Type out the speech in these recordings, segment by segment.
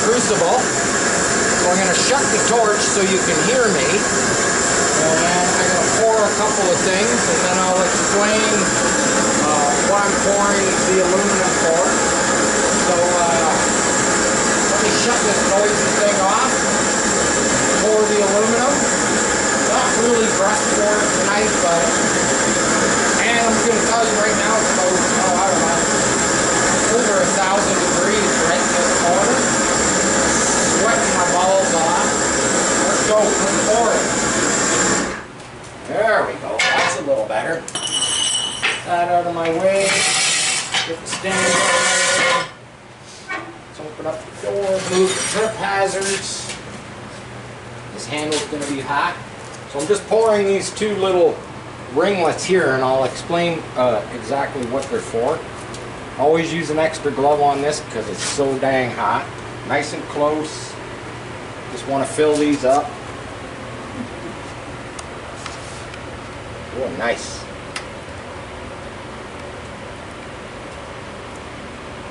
crucible. So I'm going to shut the torch so you can hear me. And I'm going to pour a couple of things, and then I'll explain what I'm pouring the aluminum for. So let me shut this noisy thing off. Pour the aluminum. Not really brushed for it tonight, but and I'm going to tell you right now it's about, I don't know, over 1,000 degrees right in this corner. Sweating my balls off. Let's go. Let's pour it. There we go. That's a little better. That out of my way. Get the stand going. Let's open up the door. Move the trip hazards. This handle's going to be hot. So I'm just pouring these two little ringlets here, and I'll explain exactly what they're for. Always use an extra glove on this because it's so dang hot. Nice and close. Just want to fill these up. Oh, nice.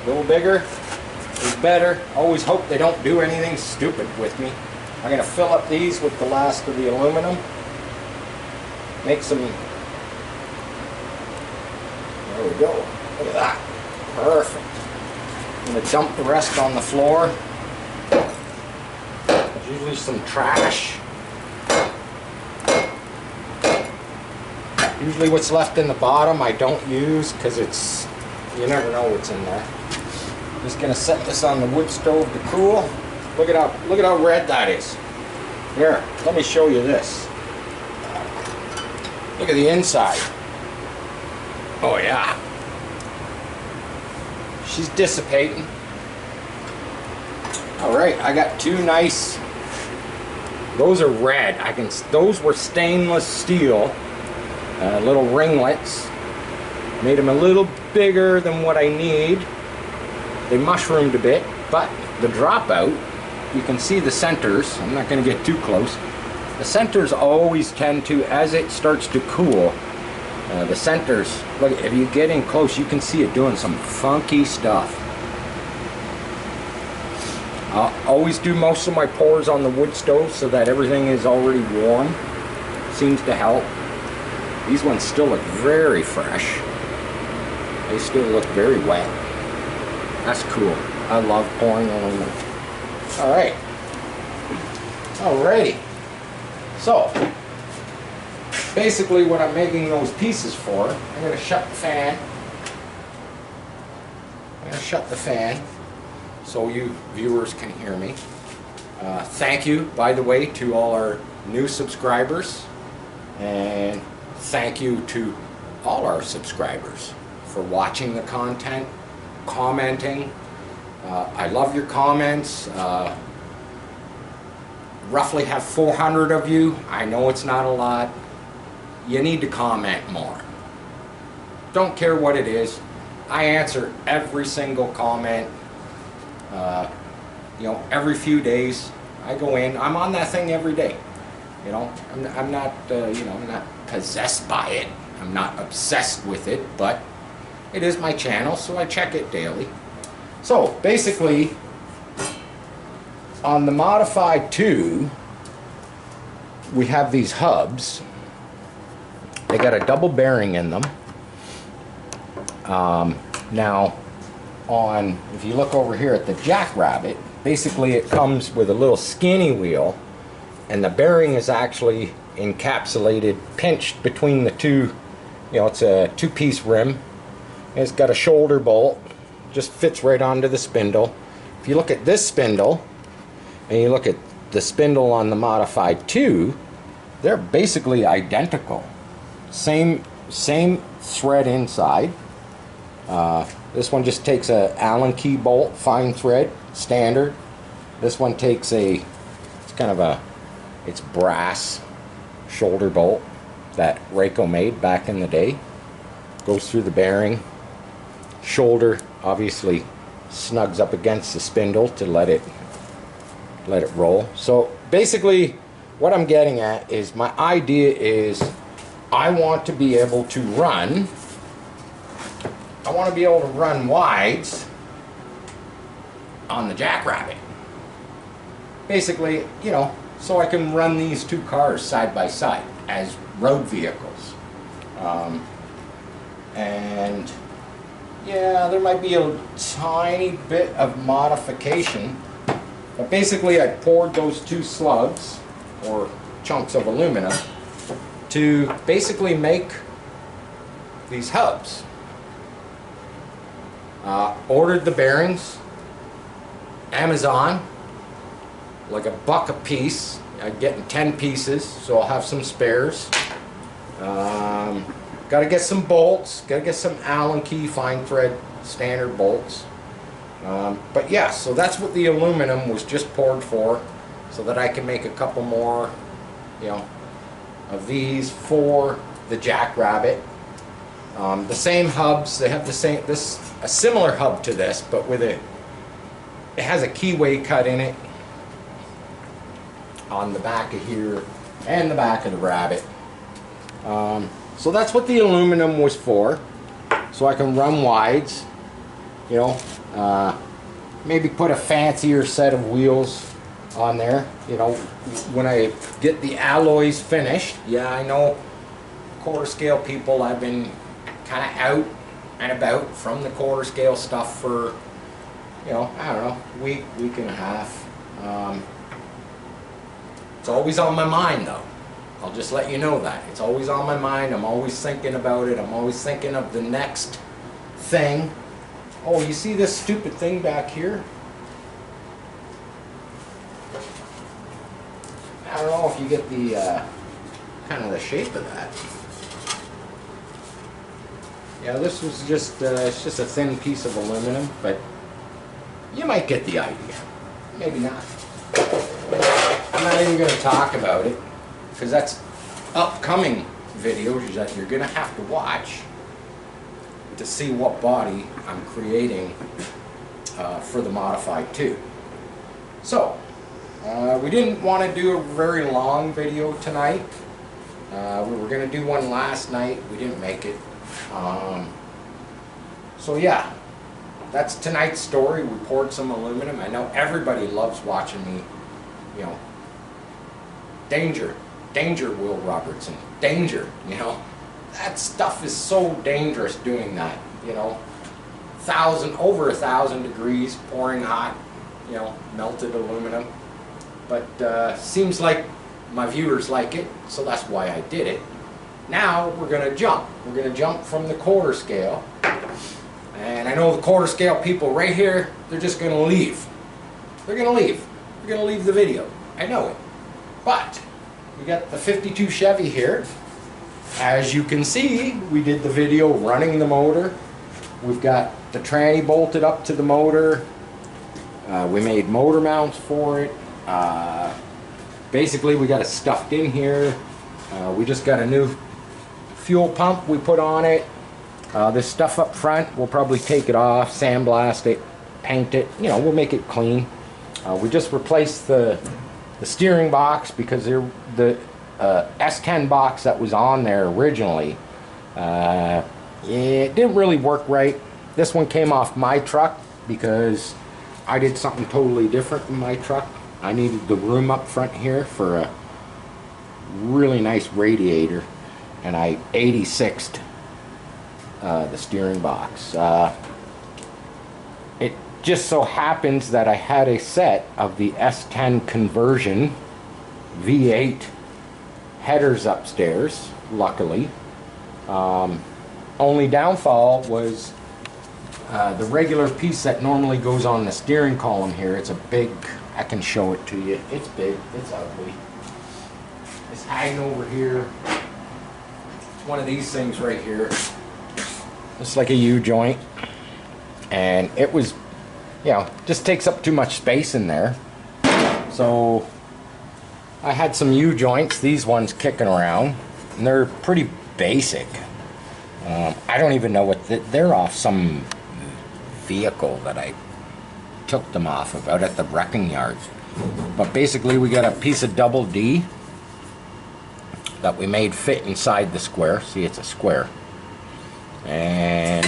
A little bigger is better. Always hope they don't do anything stupid with me. I'm going to fill up these with the last of the aluminum. Make some. There we go. Look at that. Perfect. I'm going to dump the rest on the floor. There's usually some trash. Usually what's left in the bottom I don't use because it's, you never know what's in there. I'm just going to set this on the wood stove to cool. Look at how red that is. Here, let me show you this. Look at the inside. Oh yeah. She's dissipating. Alright, I got two nice, those are red. Those were stainless steel, little ringlets. Made them a little bigger than what I need. They mushroomed a bit, but the dropout, you can see the centers. I'm not going to get too close. The centers always tend to, as it starts to cool, the centers, look, if you get in close, you can see it doing some funky stuff. I'll always do most of my pours on the wood stove so that everything is already warm. Seems to help. These ones still look very fresh. They still look very wet. That's cool. I love pouring aluminum. Alright. Alrighty. So, basically what I'm making those pieces for, I'm going to shut the fan. I'm going to shut the fan so you viewers can hear me. Thank you, by the way, to all our new subscribers. And thank you to all our subscribers for watching the content, commenting. I love your comments. Roughly have 400 of you. I know it's not a lot. You need to comment more. Don't care what it is. I answer every single comment. You know, every few days I go in. I'm on that thing every day. You know, I'm not you know, I'm not possessed by it. I'm not obsessed with it, but it is my channel, so I check it daily. So basically, on the Modified 2, we have these hubs. They got a double bearing in them. Now, if you look over here at the Jackrabbit, basically it comes with a little skinny wheel, and the bearing is actually encapsulated, pinched between the two. You know, it's a two-piece rim. It's got a shoulder bolt, just fits right onto the spindle. If you look at this spindle, and you look at the spindle on the Modified 2, they're basically identical. Same thread inside. This one just takes a Allen key bolt, fine thread, standard. This one takes it's kind of it's brass shoulder bolt that Rayco made back in the day. Goes through the bearing. Shoulder obviously snugs up against the spindle to let it roll. So basically what I'm getting at is, my idea is I want to be able to run wides on the Jackrabbit. basically, you know, so I can run these two cars side by side as road vehicles. And yeah, there might be a tiny bit of modification, but basically I poured those two slugs or chunks of aluminum to basically make these hubs. Ordered the bearings, Amazon, like $1 a piece. I'm getting 10 pieces, so I'll have some spares. Got to get some bolts, got to get some Allen key fine thread standard bolts. But yeah, so that's what the aluminum was just poured for, so that I can make a couple more, you know, of these for the Jackrabbit. The same hubs, they have the same, a similar hub to this, but with it has a keyway cut in it on the back of here and the back of the Rabbit. So that's what the aluminum was for, so I can run wides, you know, maybe put a fancier set of wheels on there, you know, when I get the alloys finished. Yeah, I know, quarter scale people, I've been kind of out and about from the quarter scale stuff for, you know, I don't know, week and a half. It's always on my mind though. I'll just let you know that. It's always on my mind. I'm always thinking about it. I'm always thinking of the next thing. Oh, you see this stupid thing back here? I don't know if you get the kind of the shape of that. Yeah, this was just it's just a thin piece of aluminum, but you might get the idea. Maybe not. I'm not even going to talk about it, because that's upcoming videos that you're going to have to watch to see what body I'm creating for the Modified 2. So, we didn't want to do a very long video tonight. We were going to do one last night. We didn't make it. So yeah, that's tonight's story. We poured some aluminum. I know everybody loves watching me, you know, danger, Will Robertson, danger, you know. That stuff is so dangerous doing that, you know. Over 1,000 degrees, pouring hot, you know, melted aluminum. But seems like my viewers like it, so that's why I did it. Now we're going to jump. We're going to jump from the quarter scale. And I know the quarter scale people right here, they're just going to leave. They're going to leave. They're going to leave the video. I know it. But we got the 52 Chevy here. As you can see, we did the video running the motor. We've got the tranny bolted up to the motor. We made motor mounts for it. Basically, we got it stuffed in here. We just got a new fuel pump we put on it. This stuff up front, we'll probably take it off, sandblast it, paint it, you know, we'll make it clean. We just replaced the steering box because the S10 box that was on there originally, it didn't really work right. This one came off my truck because I did something totally different in my truck. I needed the room up front here for a really nice radiator, and I 86'd the steering box. It just so happens that I had a set of the S10 conversion V8 headers upstairs, luckily. Only downfall was the regular piece that normally goes on the steering column here. It's a big, I can show it to you. It's big, it's ugly. It's hanging over here. It's one of these things right here. It's like a U-joint. And it was, you know, just takes up too much space in there. So I had some U-joints, these ones kicking around, and they're pretty basic. I don't even know what they're off some vehicle that I took them off of out at the wrecking yard. But basically we got a piece of double D that we made fit inside the square. See, it's a square. And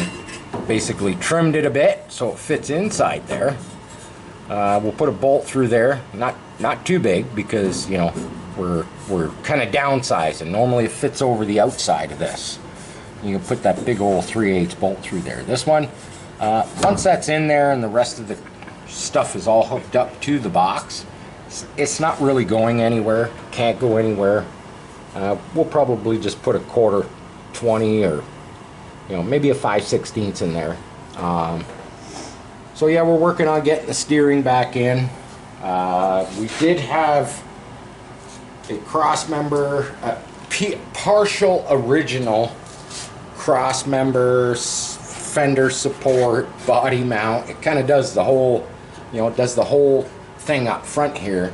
basically trimmed it a bit so it fits inside there. We'll put a bolt through there, not too big, because you know we're kind of downsizing. Normally it fits over the outside of this. You can put that big old 3/8 bolt through there. This one, once that's in there and the rest of the stuff is all hooked up to the box, it's not really going anywhere. Can't go anywhere. We'll probably just put a 1/4 20 or maybe a 5/16 in there. So yeah, we're working on getting the steering back in. We did have a cross member, partial original cross member fender support body mount. It kind of does the whole, it does the whole thing up front here.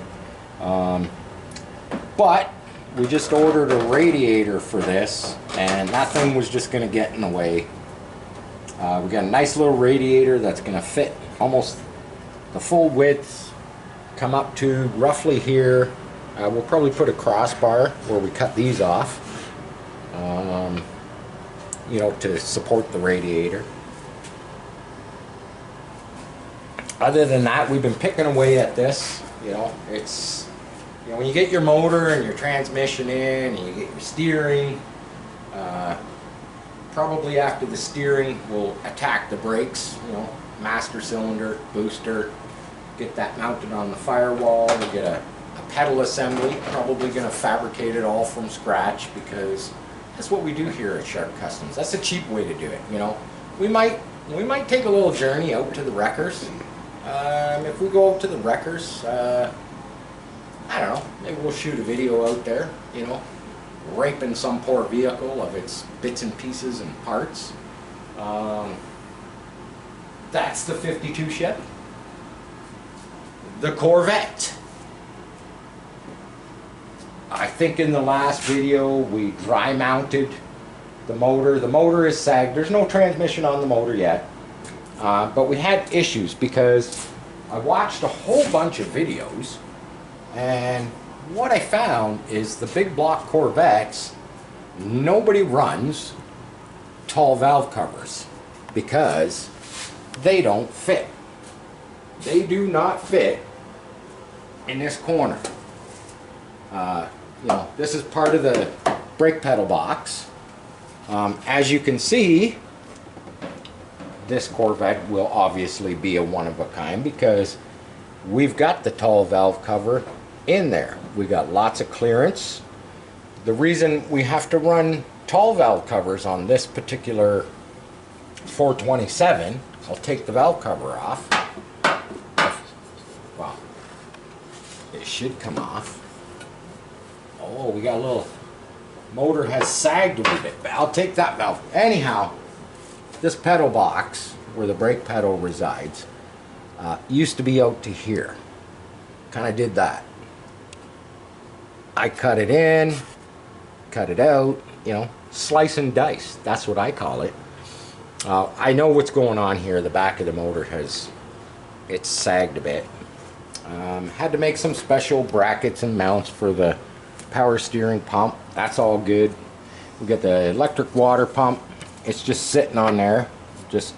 But we just ordered a radiator for this, and that thing was just going to get in the way. We got a nice little radiator that's going to fit almost the full width, come up to roughly here. We'll probably put a crossbar where we cut these off, to support the radiator. Other than that, we've been picking away at this. It's when you get your motor and your transmission in, and you get your steering, probably after the steering we'll attack the brakes, master cylinder, booster, get that mounted on the firewall. We'll get a pedal assembly, probably going to fabricate it all from scratch, because that's what we do here at Sharp Customs. That's a cheap way to do it. We might take a little journey out to the wreckers. If we go out to the wreckers, I don't know, maybe we'll shoot a video out there, raping some poor vehicle of its bits and pieces and parts. That's the 52 Chevy. The Corvette. I think in the last video we dry mounted the motor. The motor is sagged. There's no transmission on the motor yet. But we had issues because I watched a whole bunch of videos, and what I found is the big block Corvettes, nobody runs tall valve covers because they don't fit. They do not fit in this corner. This is part of the brake pedal box. As you can see, this Corvette will obviously be a one-of-a-kind because we've got the tall valve cover in there. We got lots of clearance. The reason we have to run tall valve covers on this particular 427, I'll take the valve cover off. Well, it should come off. Oh, we got a little, motor has sagged a little bit, but I'll take that valve. Anyhow, this pedal box, where the brake pedal resides, used to be out to here. Kind of did that. I cut it in, cut it out, slice and dice. That's what I call it. I know what's going on here. The back of the motor it's sagged a bit. Had to make some special brackets and mounts for the power steering pump. That's all good. We got the electric water pump. It's just sitting on there. Just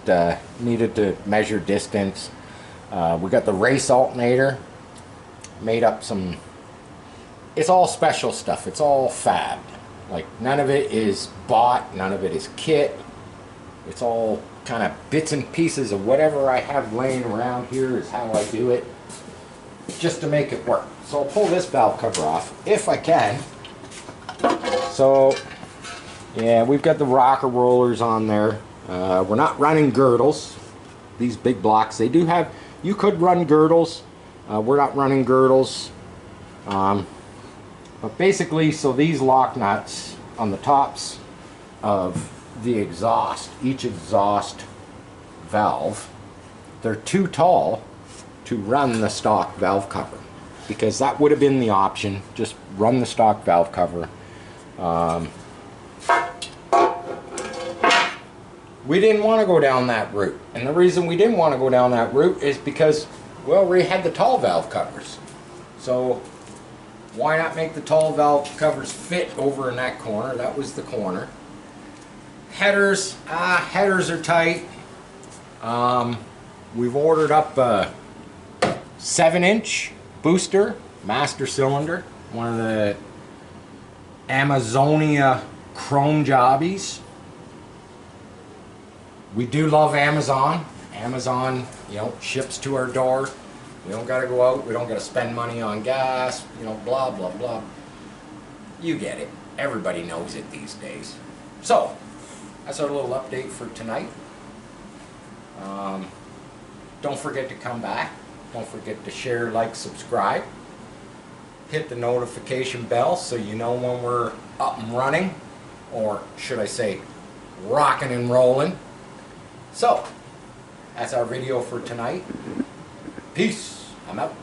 needed to measure distance. We got the race alternator. Made up some. It's all special stuff. It's all fabbed. Like, none of it is bought. None of it is kit. It's all kind of bits and pieces of whatever I have laying around here is how I do it, just to make it work. So I'll pull this valve cover off if I can. So yeah, we've got the rocker rollers on there. We're not running girdles. These big blocks, they do have, you could run girdles. We're not running girdles. But basically, so these lock nuts on the tops of the exhaust, each exhaust valve, they're too tall to run the stock valve cover, because that would have been the option. Just run the stock valve cover. We didn't want to go down that route, and the reason we didn't want to go down that route is because, well, we had the tall valve covers. So why not make the tall valve covers fit over in that corner? That was the corner. Headers, headers are tight. We've ordered up 7-inch booster, master cylinder, one of the Amazonia chrome jobbies. We do love Amazon. Amazon, you know, ships to our door. We don't got to go out. We don't got to spend money on gas, you know, blah, blah, blah. You get it. Everybody knows it these days. So, that's our little update for tonight. Don't forget to come back. Don't forget to share, like, subscribe. Hit the notification bell so you know when we're up and running, or should I say, rocking and rolling. So, that's our video for tonight. Peace. I'm out.